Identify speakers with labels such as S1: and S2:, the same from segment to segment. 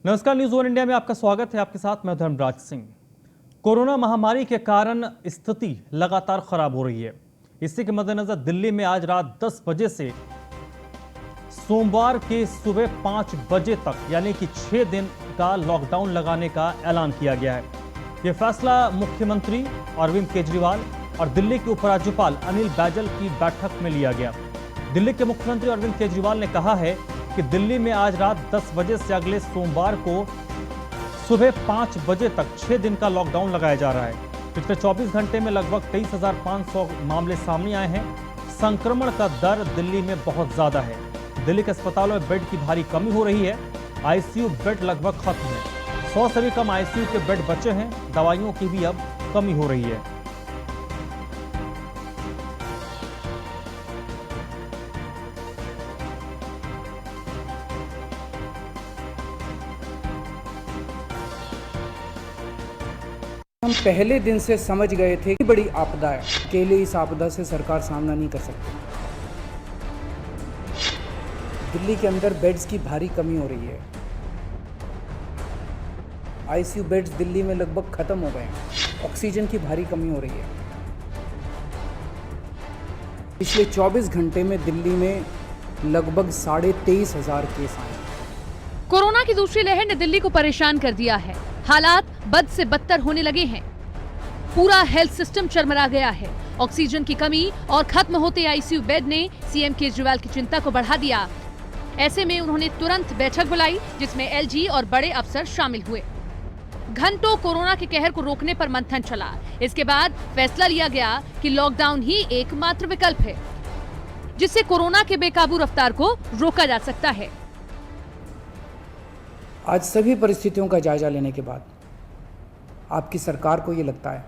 S1: नमस्कार, news one India में आपका स्वागत है। आपके साथ मैं धर्मराज सिंह। कोरोना महामारी के कारण स्थिति लगातार खराब हो रही है। इसी के मद्देनजर दिल्ली में आज रात 10 बजे से सोमवार के सुबह 5 बजे तक यानी कि 6 दिन का लॉकडाउन लगाने का ऐलान किया गया है। यह फैसला मुख्यमंत्री अरविंद केजरीवाल और दिल्ली के उपराज्यपाल अनिल बैजल की बैठक में लिया गया। दिल्ली के मुख्यमंत्री अरविंद केजरीवाल ने कहा है कि दिल्ली में आज रात 10 बजे से अगले सोमवार को सुबह 5 बजे तक 6 दिन का लॉकडाउन लगाया जा रहा है। पिछले 24 घंटे में लगभग 23,500 मामले सामने आए हैं। संक्रमण का दर दिल्ली में बहुत ज्यादा है। दिल्ली के अस्पतालों में बेड की भारी कमी हो रही है। आईसीयू बेड लगभग खत्म है। 100 से भी कम आईसीयू के बेड बचे हैं। दवाइयों की भी अब कमी हो रही है।
S2: हम पहले दिन से समझ गए थे कि बड़ी आपदा है, अकेले इस आपदा से सरकार सामना नहीं कर सकती। दिल्ली के अंदर बेड्स की भारी कमी हो रही है। आईसीयू बेड्स दिल्ली में लगभग खत्म हो गए हैं। ऑक्सीजन की भारी कमी हो रही है। पिछले 24 घंटे में दिल्ली में लगभग 23,500 केस आए।
S3: कोरोना की दूसरी लहर ने दिल्ली को परेशान कर दिया है। हालात बद से बदतर होने लगे हैं। पूरा हेल्थ सिस्टम चरमरा गया है। ऑक्सीजन की कमी और खत्म होते आईसीयू बेड ने सीएम केजरीवाल की चिंता को बढ़ा दिया। ऐसे में उन्होंने तुरंत बैठक बुलाई जिसमें एलजी और बड़े अफसर शामिल हुए। घंटों कोरोना के कहर को रोकने पर मंथन चला। इसके बाद फैसला लिया गया कि लॉकडाउन ही एकमात्र विकल्प है जिससे कोरोना के बेकाबू रफ्तार को रोका जा सकता है।
S2: आज सभी परिस्थितियों का जायजा लेने के बाद आपकी सरकार को ये लगता है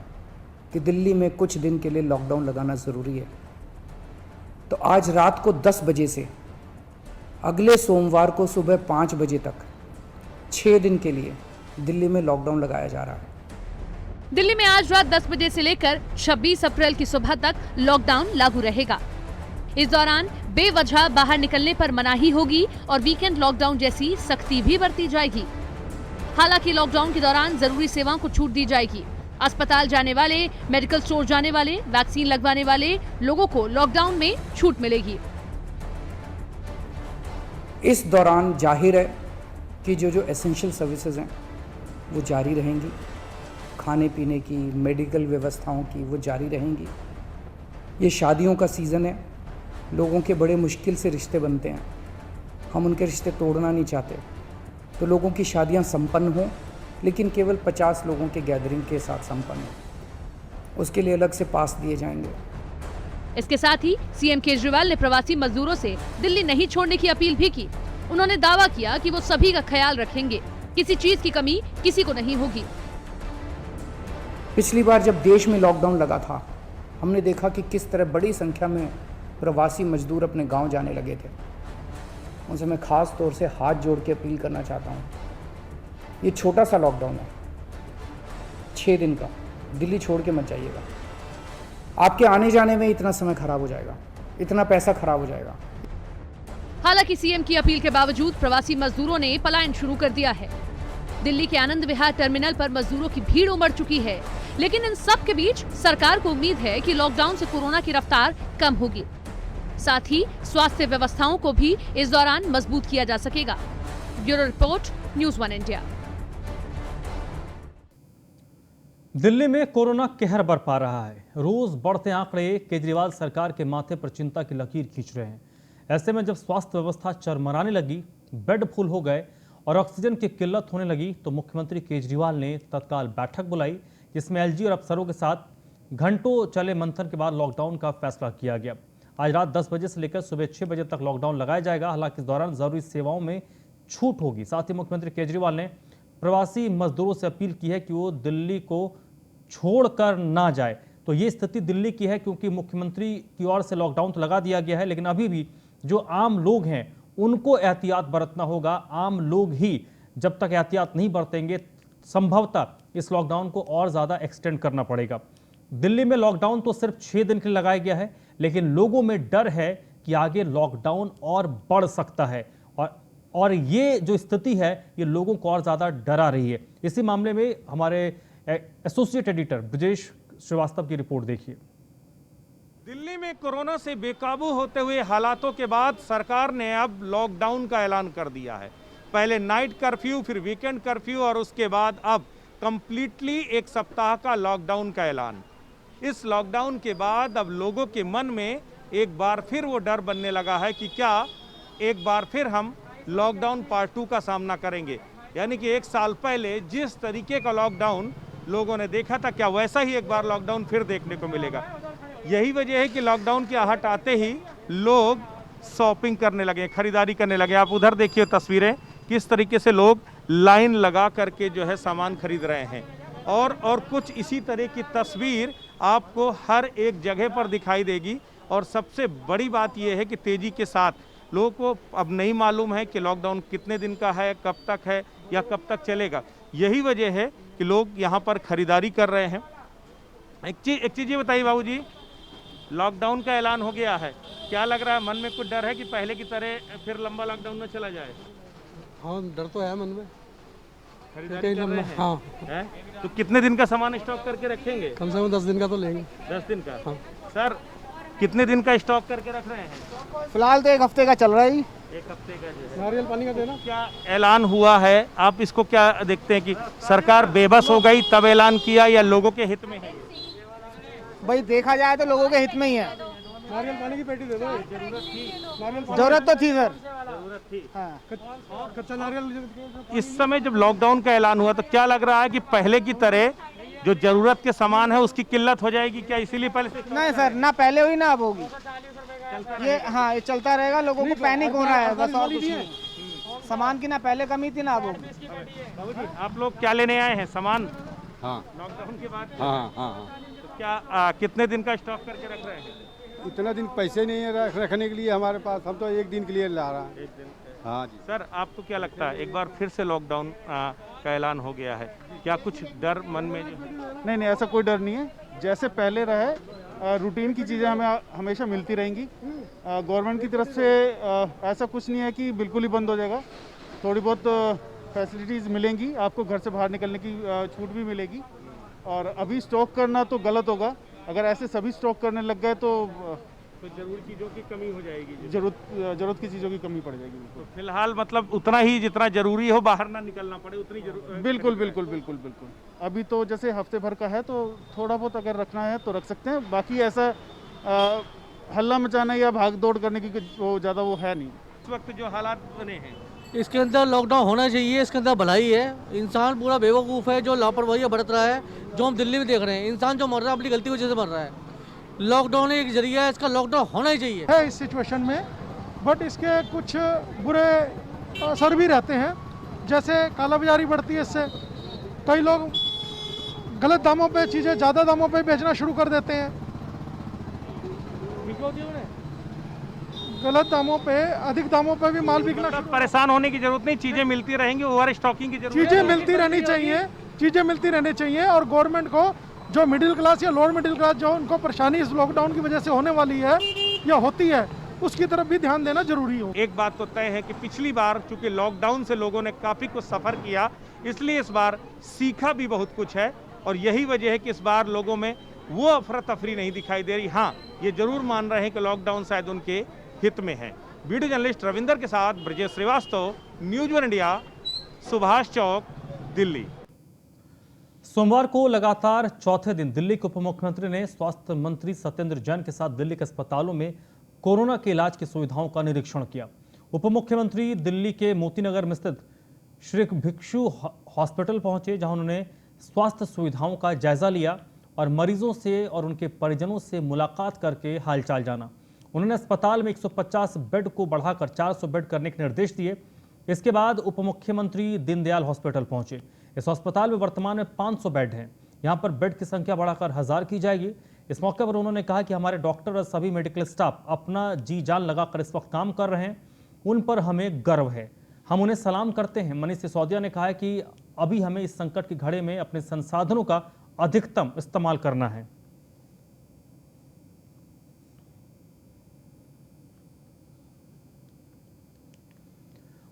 S2: कि दिल्ली में कुछ दिन के लिए लॉकडाउन लगाना ज़रूरी है, तो आज रात को 10 बजे से अगले सोमवार को सुबह 5 बजे तक 6 दिन के लिए दिल्ली में लॉकडाउन लगाया जा रहा है।
S3: दिल्ली में आज रात 10 बजे से लेकर 26 अप्रैल की सुबह तक लॉकडाउन लागू रहेगा। इस दौरान बेवजह बाहर निकलने पर मनाही होगी और वीकेंड लॉकडाउन जैसी सख्ती भी बरती जाएगी। हालांकि लॉकडाउन के दौरान जरूरी सेवाओं को छूट दी जाएगी। अस्पताल जाने वाले, मेडिकल स्टोर जाने वाले, वैक्सीन लगवाने वाले लोगों को लॉकडाउन में छूट मिलेगी।
S2: इस दौरान जाहिर है कि जो एसेंशियल सर्विसेज हैं वो जारी रहेंगी। खाने पीने की, मेडिकल व्यवस्थाओं की वो जारी रहेंगी। ये शादियों का सीज़न है। लोगों के बड़े मुश्किल से रिश्ते बनते हैं। हम उनके रिश्ते तोड़ना नहीं चाहते, तो लोगों की शादियां संपन्न हों, लेकिन केवल 50 लोगों के गैदरिंग के साथ संपन्न हो। उसके लिए अलग से पास दिए जाएंगे।
S3: इसके साथ ही सीएम केजरीवाल ने प्रवासी मजदूरों से दिल्ली नहीं छोड़ने की अपील भी की। उन्होंने दावा किया कि वो सभी का ख्याल रखेंगे। किसी चीज की कमी किसी को नहीं होगी।
S2: पिछली बार जब देश में लॉकडाउन लगा था, हमने देखा कि किस तरह बड़ी संख्या में प्रवासी मजदूर अपने गांव जाने लगे थे। उनसे मैं खास तौर से हाथ जोड़ के अपील करना चाहता हूं, ये छोटा सा लॉकडाउन है, 6 दिन का। दिल्ली छोड़ के मत जाइएगा। आपके आने जाने में इतना समय खराब हो जाएगा, इतना पैसा खराब हो जाएगा।
S3: हालांकि सीएम की अपील के बावजूद प्रवासी मजदूरों ने पलायन शुरू कर दिया है। दिल्ली के आनंद विहार टर्मिनल पर मजदूरों की भीड़ उमड़ चुकी है। लेकिन इन सब के बीच सरकार को उम्मीद है कि लॉकडाउन से कोरोना की रफ्तार कम होगी। साथ ही स्वास्थ्य व्यवस्थाओं को भी इस दौरान मजबूत किया जा सकेगा। Bureau report, news one India.
S1: Delhi में कोरोना कहर बरपा रहा है। रोज बढ़ते आंकड़े केजरीवाल सरकार के माथे पर चिंता की लकीर खींच रहे हैं। ऐसे में जब स्वास्थ्य व्यवस्था चरमराने लगी, बेड फुल हो गए और ऑक्सीजन की किल्लत होने लगी, तो मुख्यमंत्री केजरीवाल ने तत्काल बैठक बुलाई जिसमें एलजी और अफसरों के साथ घंटों चले मंथन के बाद लॉकडाउन का फैसला किया गया। आज रात 10 बजे से लेकर सुबह 6 बजे तक लॉकडाउन लगाया जाएगा। हालांकि इस दौरान जरूरी सेवाओं में छूट होगी। साथ ही मुख्यमंत्री केजरीवाल ने प्रवासी मजदूरों से अपील की है कि वो दिल्ली को छोड़कर ना जाए। तो ये स्थिति दिल्ली की है क्योंकि मुख्यमंत्री की ओर से लॉकडाउन तो लगा दिया गया है, लेकिन अभी भी जो आम लोग हैं उनको एहतियात बरतना होगा। आम लोग ही जब तक एहतियात नहीं बरतेंगे, संभवतः इस लॉकडाउन को और ज़्यादा एक्सटेंड करना पड़ेगा। दिल्ली में लॉकडाउन तो सिर्फ 6 दिन के लिए लगाया गया है, लेकिन लोगों में डर है कि आगे लॉकडाउन और बढ़ सकता है और ये जो स्थिति है ये लोगों को और ज़्यादा डरा रही है। इसी मामले में हमारे एसोसिएट एडिटर ब्रजेश श्रीवास्तव की रिपोर्ट देखिए।
S4: दिल्ली में कोरोना से बेकाबू होते हुए हालातों के बाद सरकार ने अब लॉकडाउन का ऐलान कर दिया है। पहले नाइट कर्फ्यू, फिर वीकेंड कर्फ्यू और उसके बाद अब कंप्लीटली एक सप्ताह का लॉकडाउन का ऐलान। इस लॉकडाउन के बाद अब लोगों के मन में एक बार फिर वो डर बनने लगा है कि क्या एक बार फिर हम लॉकडाउन पार्ट 2 का सामना करेंगे। यानी कि 1 साल पहले जिस तरीके का लॉकडाउन लोगों ने देखा था, क्या वैसा ही एक बार लॉकडाउन फिर देखने को मिलेगा। यही वजह है कि लॉकडाउन की आहट आते ही लोग शॉपिंग करने लगे, खरीदारी करने लगे। आप उधर देखिए तस्वीरें, किस तरीके से लोग लाइन लगा करके जो है सामान खरीद रहे हैं। और कुछ इसी तरह की तस्वीर आपको हर एक जगह पर दिखाई देगी। और सबसे बड़ी बात यह है कि तेज़ी के साथ लोगों को अब नहीं मालूम है कि लॉकडाउन कितने दिन का है, कब तक है या कब तक चलेगा। यही वजह है कि लोग यहाँ पर खरीदारी कर रहे हैं। एक चीज़ ये बताइए बाबूजी, लॉकडाउन का ऐलान हो गया है, क्या लग रहा है, मन में कुछ डर है कि पहले की तरह फिर लंबा लॉकडाउन में चला जाए?
S5: हाँ, डर तो है मन में।
S4: खरीदारी कर रहे हैं?
S5: हाँ।
S4: है? तो कितने दिन का सामान स्टॉक करके रखेंगे?
S5: कम से कम 10 दिन का तो लेंगे।
S4: 10 दिन का?
S5: हाँ।
S4: सर कितने दिन का स्टॉक करके रख रहे हैं?
S6: फिलहाल तो 1 हफ्ते का चल रहा है।
S4: 1 हफ्ते का जो है।
S5: नारियल पानी का देना।
S4: क्या ऐलान हुआ है, आप इसको क्या देखते हैं कि सरकार बेबस हो गई तब ऐलान किया या लोगों के हित में है?
S6: भाई देखा जाए तो लोगों के हित में ही है।
S5: नारियल पानी की पेटी दे दो।
S6: जरूरत तो थी सर।
S4: जरूरत थी।
S6: हाँ।
S5: कच्चा नारियल।
S4: इस समय जब लॉकडाउन का ऐलान हुआ तो क्या लग रहा है कि पहले की तरह जो जरूरत के सामान है उसकी किल्लत हो जाएगी क्या, इसीलिए पहले से?
S6: नहीं सर, ना पहले हुई ना अब होगी। ये हाँ, ये चलता रहेगा। लोगों को पैनिक हो रहा है बस, और कुछ नहीं। सामान की ना पहले कमी थी ना अब होगी।
S4: बाबूजी आप लोग क्या लेने आए हैं सामान?
S7: हाँ
S4: लॉकडाउन के बाद?
S7: हाँ हाँ हाँ।
S4: तो क्या कितने दिन का स्टॉक करके रख रहे हैं?
S7: इतना दिन पैसे नहीं है रखने के लिए हमारे पास, हम तो 1 दिन के लिए ला रहा हैं।
S4: 1 दिन का।
S7: हाँ जी।
S4: सर आपको क्या लगता है, एक बार फिर से लॉकडाउन का ऐलान हो गया है, क्या कुछ डर मन में जो है?
S8: नहीं, ऐसा कोई डर नहीं है। जैसे पहले रहे रूटीन की चीज़ें हमें हमेशा मिलती रहेंगी। गवर्नमेंट की तरफ से ऐसा कुछ नहीं है कि बिल्कुल ही बंद हो जाएगा। थोड़ी बहुत फैसिलिटीज़ मिलेंगी आपको, घर से बाहर निकलने की छूट भी मिलेगी। और अभी स्टॉक करना तो गलत होगा। अगर ऐसे सभी स्टॉक करने लग गए तो
S4: जरूरी चीज़ों की कमी हो जाएगी।
S8: जरूरत की चीज़ों की कमी पड़ जाएगी।
S4: तो फिलहाल मतलब उतना ही जितना जरूरी हो, बाहर ना निकलना पड़े उतनी
S8: बिल्कुल। अभी तो जैसे हफ्ते भर का है तो थोड़ा बहुत अगर रखना है तो रख सकते हैं। बाकी ऐसा हल्ला मचाना या भाग दौड़ करने की वो ज़्यादा वो है नहीं।
S4: इस वक्त जो हालात बने हैं,
S5: इसके अंदर लॉकडाउन होना चाहिए। इसके अंदर भलाई है। इंसान पूरा बेवकूफ़ है जो लापरवाही बरत रहा है। जो हम दिल्ली में देख रहे हैं, इंसान जो मर रहा है अपनी गलती की वजह से मर रहा है। लॉकडाउन एक जरिया है, इसका लॉकडाउन होना ही चाहिए
S9: है इस सिचुएशन में। बट इसके कुछ बुरे असर भी रहते हैं, जैसे कालाबाजारी बढ़ती है इससे। कई लोग गलत दामों पे चीज़ें ज़्यादा दामों पे बेचना शुरू कर देते हैं। गलत दामों पे, अधिक दामों पे भी माल बिकना शुरू।
S4: परेशान होने की जरूरत नहीं, चीजें मिलती रहेंगी, ओवर स्टॉकिंग की जरूरत
S9: चीज़ें मिलती रहनी चाहिए। और गवर्नमेंट को जो मिडिल क्लास या लोअर मिडिल क्लास जो उनको परेशानी इस लॉकडाउन की वजह से होने वाली है या होती है, उसकी तरफ भी ध्यान देना जरूरी हो।
S4: एक बात तो तय है कि पिछली बार चूंकि लॉकडाउन से लोगों ने काफी कुछ सफर किया, इसलिए इस बार सीखा भी बहुत कुछ है। और यही वजह है कि इस बार लोगों में वो अफरा तफरी नहीं दिखाई दे रही। हाँ, ये जरूर मान रहे हैं कि लॉकडाउन शायद उनके हित में है। वीडियो जर्नलिस्ट रविंदर के साथ ब्रजेश श्रीवास्तव, न्यूज़ 1 इंडिया, सुभाष चौक, दिल्ली।
S1: सोमवार को लगातार चौथे दिन दिल्ली के उप मुख्यमंत्री ने स्वास्थ्य मंत्री सत्येंद्र जैन के साथ दिल्ली के अस्पतालों में कोरोना के इलाज की सुविधाओं का निरीक्षण किया। उप मुख्यमंत्री दिल्ली के मोतीनगर में स्थित श्री भिक्षु हॉस्पिटल पहुंचे, जहां उन्होंने स्वास्थ्य सुविधाओं का जायजा लिया और मरीजों से और उनके परिजनों से मुलाकात करके हालचाल जाना। उन्होंने अस्पताल में 150 बेड को बढ़ाकर 400 बेड करने के निर्देश दिए। इसके बाद उप मुख्यमंत्री दीनदयाल हॉस्पिटल पहुंचे। इस अस्पताल में वर्तमान में 500 बेड हैं। यहां पर बेड की संख्या बढ़ाकर 1000 की जाएगी। इस मौके पर उन्होंने कहा कि हमारे डॉक्टर और सभी मेडिकल स्टाफ अपना जी जान लगाकर इस वक्त काम कर रहे हैं, उन पर हमें गर्व है, हम उन्हें सलाम करते हैं। मनीष सिसोदिया ने कहा कि अभी हमें इस संकट की घड़ी में अपने संसाधनों का अधिकतम इस्तेमाल करना है।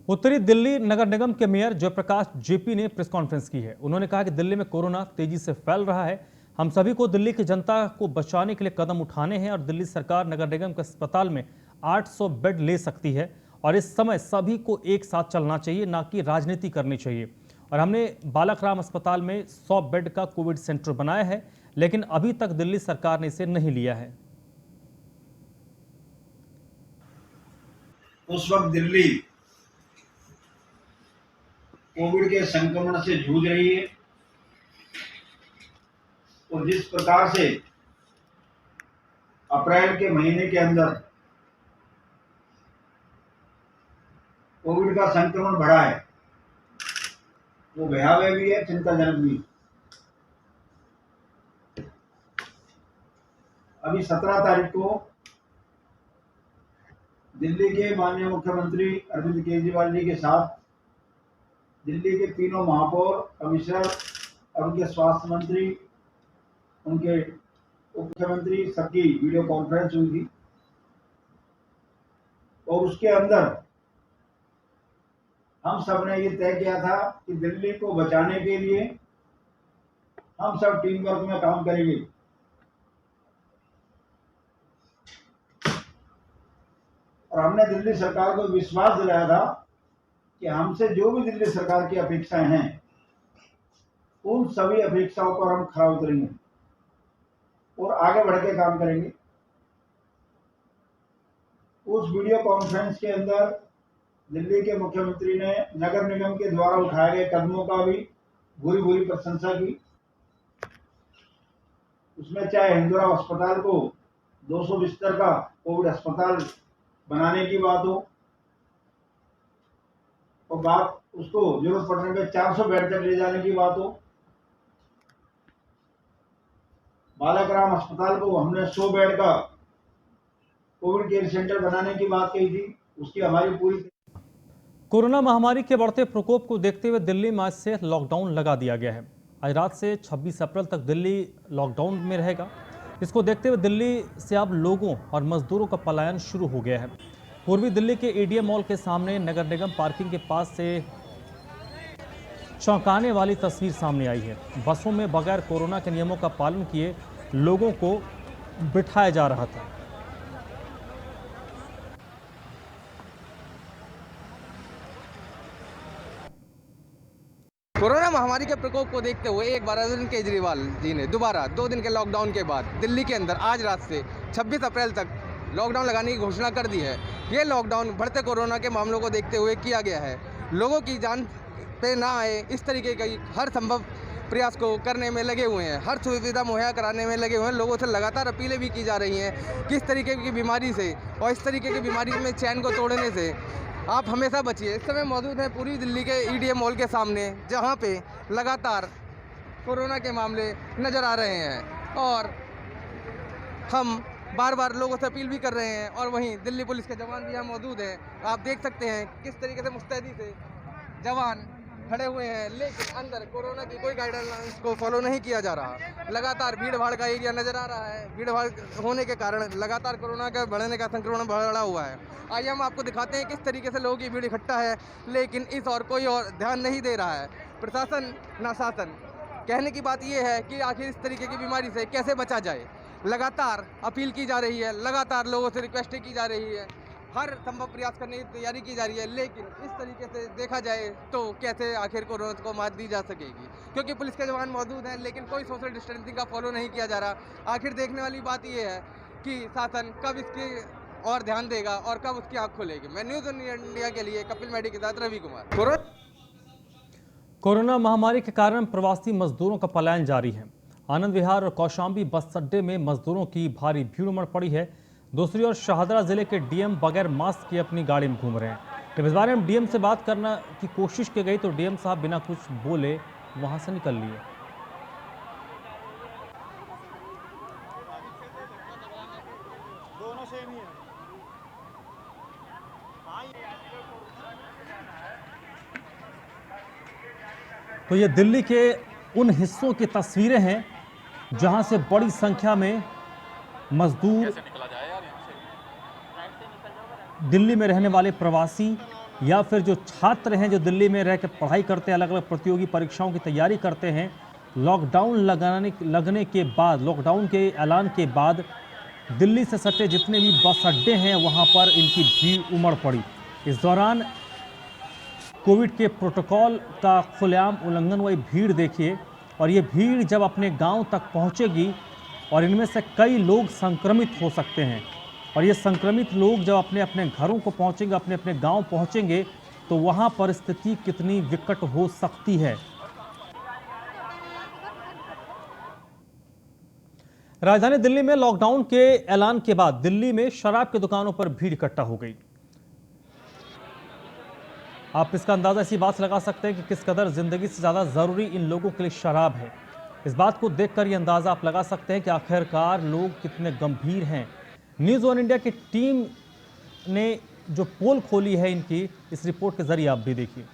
S1: उत्तरी दिल्ली नगर निगम के मेयर जयप्रकाश जेपी ने प्रेस कॉन्फ्रेंस की है। उन्होंने कहा कि दिल्ली में कोरोना तेजी से फैल रहा है। हम सभी को दिल्ली की जनता को बचाने के लिए कदम उठाने हैं और दिल्ली सरकार नगर निगम के अस्पताल में 800 बेड ले सकती है और इस समय सभी को एक साथ चलना चाहिए, ना कि राजनीति करनी चाहिए। और हमने बालकराम अस्पताल में 100 बेड का कोविड सेंटर बनाया है, लेकिन अभी तक दिल्ली सरकार ने इसे नहीं लिया है।
S10: उस वक्त दिल्ली कोविड के संक्रमण से जूझ रही है और जिस प्रकार से अप्रैल के महीने के अंदर कोविड का संक्रमण बढ़ा है, वो भयावह भी है, चिंताजनक भी। अभी 17 तारीख को दिल्ली के माननीय मुख्यमंत्री अरविंद केजरीवाल जी के साथ दिल्ली के तीनों महापौर, कमिश्नर और उनके स्वास्थ्य मंत्री, उनके मुख्यमंत्री सबकी वीडियो कॉन्फ्रेंस हुई थी और उसके अंदर हम सब ने ये तय किया था कि दिल्ली को बचाने के लिए हम सब टीम वर्क में काम करेंगे। और हमने दिल्ली सरकार को विश्वास दिलाया था कि हमसे जो भी दिल्ली सरकार की अपेक्षाएं हैं, उन सभी अपेक्षाओं पर हम खरा उतरेंगे और आगे बढ़ के काम करेंगे। उस वीडियो कॉन्फ्रेंस के अंदर दिल्ली के मुख्यमंत्री ने नगर निगम के द्वारा उठाए गए कदमों का भी भूरी भूरी प्रशंसा की। उसमें चाहे हिंदुरा अस्पताल को 200 बिस्तर का कोविड अस्पताल बनाने की बात हो और बात उसको जरूरत पड़ने पे 400 बेड तक ले जाने की बात हो। बालकराम अस्पताल को हमने 100 बेड का कोविड केयर सेंटर बनाने की बात कही थी, उसकी हमारी पूरी।
S1: कोरोना महामारी के बढ़ते प्रकोप को देखते हुए दिल्ली में आज से लॉकडाउन लगा दिया गया है। आज रात से 26 अप्रैल तक दिल्ली लॉकडाउन में रहेगा। इसको देखते हुए दिल्ली से अब लोगों और मजदूरों का पलायन शुरू हो गया है। पूर्वी दिल्ली के एडीएम मॉल के सामने नगर निगम पार्किंग के पास से चौंकाने वाली तस्वीर सामने आई है। बसों में बगैर कोरोना के नियमों का पालन किए लोगों को बिठाया जा रहा था।
S11: कोरोना महामारी के प्रकोप को देखते हुए एक बार अरविंद केजरीवाल जी ने दोबारा 2 दिन के लॉकडाउन के बाद दिल्ली के अंदर आज रात से 26 अप्रैल तक लॉकडाउन लगाने की घोषणा कर दी है। ये लॉकडाउन बढ़ते कोरोना के मामलों को देखते हुए किया गया है। लोगों की जान पे ना आए इस तरीके का हर संभव प्रयास को करने में लगे हुए हैं, हर सुविधा मुहैया कराने में लगे हुए हैं। लोगों से लगातार अपीलें भी की जा रही हैं किस तरीके की बीमारी से और इस तरीके की बीमारी में चैन को तोड़ने से आप हमेशा बचिए। इस समय मौजूद हैं पूरी दिल्ली के ईडीएम मॉल के सामने, जहां पे लगातार कोरोना के मामले नज़र आ रहे हैं और हम बार बार लोगों से अपील भी कर रहे हैं। और वहीं दिल्ली पुलिस के जवान भी यहाँ मौजूद हैं। आप देख सकते हैं किस तरीके से मुस्तैदी से जवान खड़े हुए हैं, लेकिन अंदर कोरोना की कोई गाइडलाइंस को फॉलो नहीं किया जा रहा। लगातार भीड़ भाड़ का एरिया नज़र आ रहा है। भीड़ भाड़ होने के कारण लगातार कोरोना का बढ़ने का संक्रमण बढ़ा हुआ है। आइए हम आपको दिखाते हैं किस तरीके से लोगों की भीड़ इकट्ठा है, लेकिन इस और कोई और ध्यान नहीं दे रहा है। प्रशासन ना शासन। कहने की बात यह है कि आखिर इस तरीके की बीमारी से कैसे बचा जाए। लगातार अपील की जा रही है, लगातार लोगों से रिक्वेस्ट की जा रही है, हर संभव प्रयास करने की तैयारी की जा रही है, लेकिन इस तरीके से देखा जाए तो कैसे आखिर कोरोना को मात दी जा सकेगी, क्योंकि पुलिस के जवान मौजूद हैं लेकिन कोई सोशल डिस्टेंसिंग का फॉलो नहीं किया जा रहा। आखिर देखने वाली बात यह है कि शासन कब इसकी और ध्यान देगा और कब उसकी आँख खोलेगी। मैं न्यूज़ इंडिया के लिए कपिल मेडी के साथ रवि कुमार।
S1: कोरोना महामारी के कारण प्रवासी मजदूरों का पलायन जारी है। आनंद विहार और कौशाम्बी बस अड्डे में मजदूरों की भारी भीड़ उमड़ पड़ी है। दूसरी ओर शाहदरा जिले के डीएम बगैर मास्क के अपनी गाड़ी में घूम रहे हैं। जब इस बारे में डीएम से बात करने की कोशिश की गई तो डीएम साहब बिना कुछ बोले वहां से निकल लिए। तो ये दिल्ली के उन हिस्सों की तस्वीरें हैं जहां से बड़ी संख्या में मजदूर, दिल्ली में रहने वाले प्रवासी या फिर जो छात्र हैं जो दिल्ली में रह के पढ़ाई करते हैं, अलग अलग प्रतियोगी परीक्षाओं की तैयारी करते हैं, लॉकडाउन लगने के बाद, लॉकडाउन के ऐलान के बाद दिल्ली से सटे जितने भी बस अड्डे हैं वहां पर इनकी भीड़ उमड़ पड़ी। इस दौरान कोविड के प्रोटोकॉल का खुलेआम उल्लंघन हुई भीड़ देखिए, और ये भीड़ जब अपने गांव तक पहुंचेगी और इनमें से कई लोग संक्रमित हो सकते हैं, और ये संक्रमित लोग जब अपने अपने घरों को पहुंचेंगे, अपने अपने गांव पहुंचेंगे, तो वहां पर स्थिति कितनी विकट हो सकती है। राजधानी दिल्ली में लॉकडाउन के ऐलान के बाद दिल्ली में शराब की दुकानों पर भीड़ इकट्ठा हो गई। आप इसका अंदाजा इसी बात से लगा सकते हैं कि किस कदर जिंदगी से ज्यादा जरूरी इन लोगों के लिए शराब है। इस बात को देखकर यह अंदाजा आप लगा सकते हैं कि आखिरकार लोग कितने गंभीर हैं। न्यूज़ ऑन इंडिया की टीम ने जो पोल खोली है इनकी, इस रिपोर्ट के जरिए आप भी देखिए।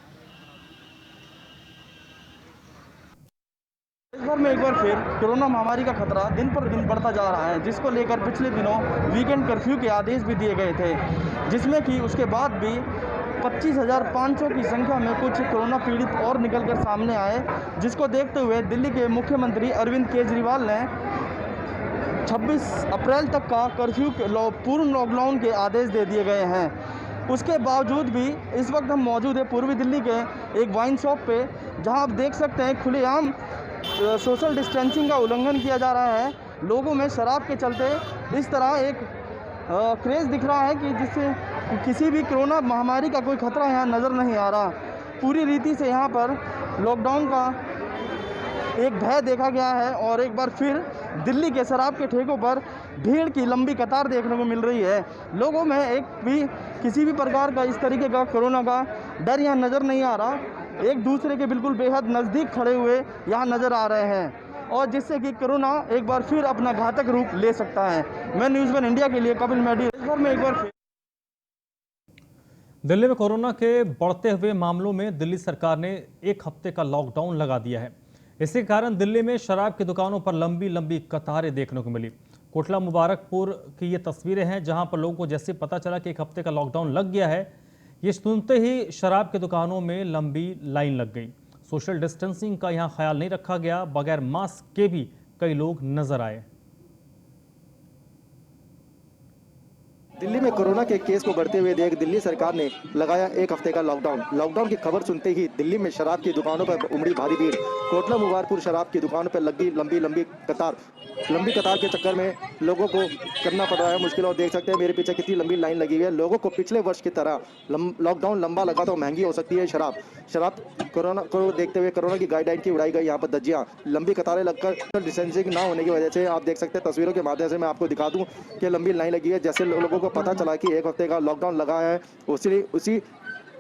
S12: देश भर में एक बार फिर कोरोना महामारी का खतरा दिन पर दिन बढ़ता जा रहा है, जिसको लेकर पिछले दिनों वीकेंड कर्फ्यू के आदेश भी दिए गए थे, जिसमें कि उसके बाद भी 25,500 की संख्या में कुछ कोरोना पीड़ित और निकलकर सामने आए, जिसको देखते हुए दिल्ली के मुख्यमंत्री अरविंद केजरीवाल ने 26 अप्रैल तक का कर्फ्यू पूर्ण लॉकडाउन के आदेश दे दिए गए हैं। उसके बावजूद भी इस वक्त हम मौजूद हैं पूर्वी दिल्ली के एक वाइन शॉप पे, जहां आप देख सकते हैं खुलेआम सोशल डिस्टेंसिंग का उल्लंघन किया जा रहा है। लोगों में शराब के चलते इस तरह एक क्रेज़ दिख रहा है कि जिससे किसी भी कोरोना महामारी का कोई खतरा यहाँ नज़र नहीं आ रहा। पूरी रीति से यहाँ पर लॉकडाउन का एक भय देखा गया है, और एक बार फिर दिल्ली के शराब के ठेकों पर भीड़ की लंबी कतार देखने को मिल रही है। लोगों में किसी भी प्रकार का इस तरीके का कोरोना का डर यहाँ नज़र नहीं आ रहा। एक दूसरे के बिल्कुल बेहद नज़दीक खड़े हुए यहाँ नज़र आ रहे हैं, और जिससे कि कोरोना एक बार फिर अपना घातक रूप ले सकता है। मैं न्यूज़ वन इंडिया के लिए कपिल मेहदी। देश भर में एक बार फिर
S1: दिल्ली में कोरोना के बढ़ते हुए मामलों में दिल्ली सरकार ने एक हफ्ते का लॉकडाउन लगा दिया है। इसके कारण दिल्ली में शराब की दुकानों पर लंबी लंबी कतारें देखने को मिली। कोटला मुबारकपुर की ये तस्वीरें हैं, जहां पर लोगों को जैसे पता चला कि एक हफ्ते का लॉकडाउन लग गया है, ये सुनते ही शराब की दुकानों में लंबी लाइन लग गई। सोशल डिस्टेंसिंग का यहाँ ख्याल नहीं रखा गया, बगैर मास्क के भी कई लोग नजर आए।
S13: दिल्ली में कोरोना के केस को बढ़ते हुए देख दिल्ली सरकार ने लगाया एक हफ्ते का लॉकडाउन। लॉकडाउन की खबर सुनते ही दिल्ली में शराब की दुकानों पर उमड़ी भारी भीड़। कोटला मुबारकपुर शराब की दुकानों पर लगी लंबी लंबी कतार के चक्कर में लोगों को करना पड़ रहा है मुश्किल। और देख सकते हैं मेरे पीछे कितनी लंबी लाइन लगी हुई है। लोगों को पिछले वर्ष की तरह लॉकडाउन लंबा लगा तो महंगी हो सकती है शराब कोरोना को देखते हुए कोरोना की गाइडलाइन की उड़ाई गई यहाँ पर धज्जियाँ। लंबी कतारें लगकर डिस्टेंसिंग ना होने की वजह से आप देख सकते हैं तस्वीरों के माध्यम से मैं आपको दिखा दूँ कि लंबी लाइन लगी है। जैसे लोगों को पता चला कि एक हफ्ते का लॉकडाउन लगा है, उसी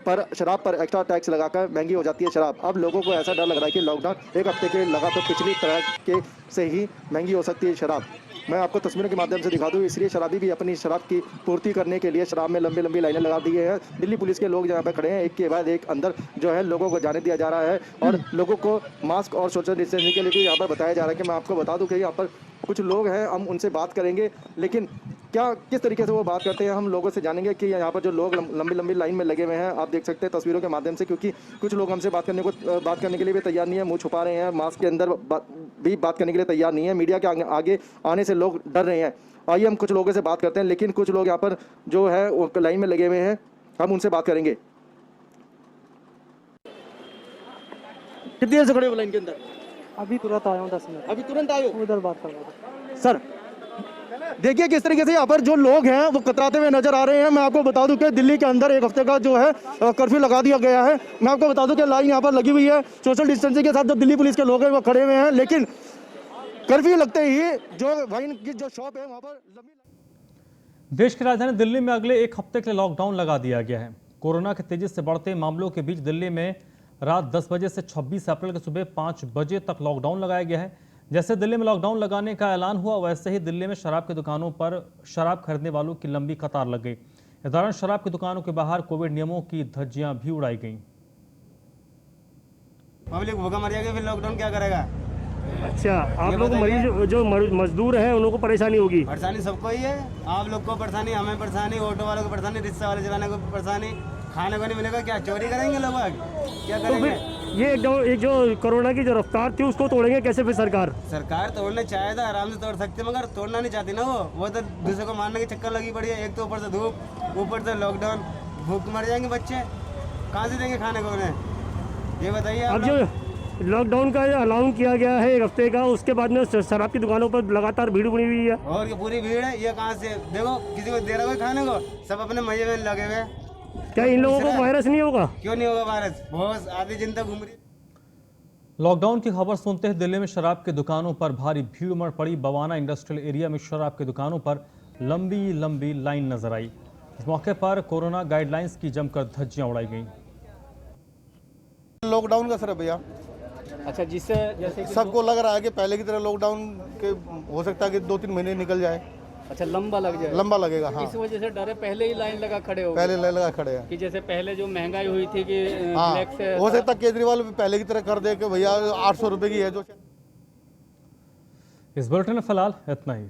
S13: पर शराब पर एक्स्ट्रा टैक्स लगाकर महंगी हो जाती है शराब। अब लोगों को ऐसा डर लग रहा है कि लॉकडाउन एक हफ्ते के लगा तो पिछली तरह के से ही महंगी हो सकती है शराब। मैं आपको तस्वीरों के माध्यम से दिखा दूँ, इसलिए शराबी भी अपनी शराब की पूर्ति करने के लिए शराब में लंबी लंबी लाइनें लगा दी है। दिल्ली पुलिस के लोग यहाँ पे खड़े हैं, एक के बाद एक अंदर जो है लोगों को जाने दिया जा रहा है, और लोगों को मास्क और सोशल डिस्टेंसिंग के लिए भी यहाँ पर बताया जा रहा है। कि मैं आपको बता दूँ कि यहाँ पर कुछ लोग हैं, हम उनसे बात करेंगे, लेकिन किस तरीके से वो बात करते हैं हम लोगों से जानेंगे कि यहाँ पर जो लोग लंबी लंबी लाइन में लगे हुए हैं, आप देख सकते हैं तस्वीरों के माध्यम से, क्योंकि कुछ लोग हमसे बात करने के लिए भी तैयार नहीं है, मुंह छुपा रहे हैं, मास्क के अंदर भी बात करने के लिए तैयार नहीं है। मीडिया के आगे आने से लोग डर रहे हैं। आइए हम कुछ लोगों से बात करते हैं, लेकिन कुछ लोग यहाँ पर जो है वो लाइन में लगे हुए हैं, हम उनसे बात करेंगे। कितनी देर से खड़े हो लाइन के अंदर?
S6: अभी तुरंत आया हूँ, 10 मिनट।
S13: अभी तुरंत आए हो?
S6: उधर बात कर रहा था
S13: सर। देखिए किस तरीके से यहाँ पर जो लोग हैं वो कतराते हुए नजर आ रहे हैं। मैं आपको बता दूं कि दिल्ली के अंदर एक हफ्ते का जो है कर्फ्यू लगा दिया गया है। मैं आपको बता दूं कि लाइन यहाँ पर लगी हुई है, सोशल डिस्टेंसिंग के साथ जो दिल्ली पुलिस के लोग हैं वो खड़े हुए हैं, लेकिन कर्फ्यू लगते ही जो वाइन की जो शॉप है वहाँ पर
S1: देश की राजधानी दिल्ली में अगले एक हफ्ते के लिए लॉकडाउन लगा दिया गया है। कोरोना के तेजी से बढ़ते मामलों के बीच दिल्ली में रात 10 बजे से 26 अप्रैल के सुबह 5 बजे तक लॉकडाउन लगाया गया है। जैसे दिल्ली में लॉकडाउन लगाने का ऐलान हुआ, वैसे ही दिल्ली में शराब की दुकानों पर शराब खरीदने वालों की लंबी कतार लग गई। इस दौरान शराब की दुकानों के बाहर कोविड नियमों की धज्जियां भी उड़ाई गईं।
S14: पब्लिक भूखा मर जाएगी, फिर लॉकडाउन क्या करेगा?
S15: अच्छा, आप लोग मरीज जो मजदूर हैं उन लोगों को परेशानी होगी?
S14: परेशानी सबको ही है, आप लोग को परेशानी, हमें परेशानी, ऑटो वालों को परेशानी, रिक्शा वाले चलाने को परेशानी, खाने को नहीं मिलेगा, क्या चोरी करेंगे लोग? क्या
S15: तो
S14: करेंगे?
S15: फिर ये जो कोरोना की जो रफ्तार थी उसको तोड़ेंगे कैसे फिर सरकार?
S14: सरकार तोड़ना चाहे तो आराम से तोड़ सकती है, मगर तोड़ना नहीं चाहती ना। वो तो दूसरे को मारने की चक्कर लगी पड़ी है। एक तो ऊपर से धूप, ऊपर से लॉकडाउन, भूख मर जाएंगे बच्चे, कहाँ से देंगे खाने को उन्हें? ये बताइए।
S15: अब जो लॉकडाउन का अलाउंस किया गया है 1 हफ्ते का, उसके बाद में शराब की दुकानों पर लगातार भीड़ बनी हुई है।
S14: और ये पूरी भीड़ है, ये कहाँ से? देखो किसी को दे रहा कोई खाने को, सब अपने मजे में लगे हुए।
S15: क्या इन लोगों को वायरस नहीं होगा?
S14: क्यों नहीं होगा वायरस? बहुत आधी जनता घूम रही है।
S1: लॉकडाउन की खबर सुनते ही दिल्ली में शराब की दुकानों पर भारी भीड़ उमड़ पड़ी। बवाना इंडस्ट्रियल एरिया में शराब की दुकानों पर लंबी लंबी लाइन नजर आई। इस मौके पर कोरोना गाइडलाइंस की जमकर धज्जियां उड़ाई गईं।
S16: लॉकडाउन का असर है भैया।
S17: अच्छा, जिससे जैसे
S16: सबको लग रहा है कि पहले की तरह लॉकडाउन के हो सकता है कि 2-3 महीने निकल जाए।
S17: अच्छा, लंबा लग जाए?
S16: लंबा लगेगा, हाँ।
S17: इस वजह से डरे पहले ही लाइन लगा खड़े हो?
S16: पहले लाइन लगा खड़े हैं
S17: कि जैसे पहले जो महंगाई हुई थी कि
S16: हाँ,
S17: ब्लैक से
S16: हो सकता है केजरीवाल भी पहले की तरह कर दे कि भैया 800 रुपए की है जो।
S1: इस बुलेटिन में फिलहाल इतना ही।